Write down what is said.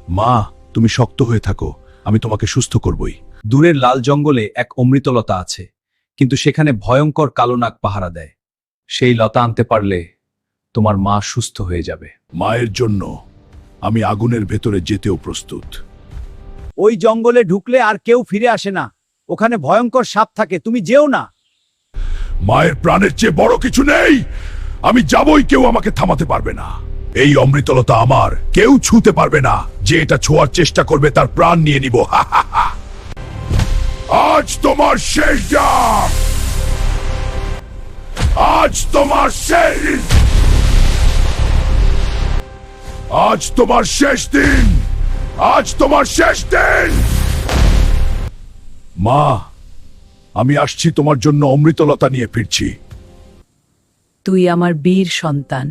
মা, তুমি শক্ত হয়ে থাকো, আমি তোমাকে সুস্থ করবই। দূরের লাল জঙ্গলে এক অমৃতলতা আছে, কিন্তু সেখানে ভয়ঙ্কর কালো নাগ পাহারা দেয়। সেই লতা আনতে পারলে তোমার মা সুস্থ হয়ে যাবে। মায়ের জন্য আমি আগুনের ভেতরে যেতেও প্রস্তুত। ওই জঙ্গলে ঢুকলে আর কেউ ফিরে আসে না, ওখানে ভয়ঙ্কর সাপ থাকে, তুমি যেও না। মায়ের প্রাণের চেয়ে বড় কিছু নেই, আমি যাবই, কেউ আমাকে থামাতে পারবে না। এই অমৃতলতা আমার, কেউ ছুঁতে পারবে না। যে এটা ছোঁয়ার চেষ্টা করবে তার প্রাণ নিয়ে নিব। আজ তোমার শেষ ডাক, আজ তোমার শেষ, আজ তোমার শেষ দিন, আজ তোমার শেষ দিন। মা, আমি আসছি, তোমার জন্য অমৃতলতা নিয়ে ফিরছি। তুই আমার বীর সন্তান।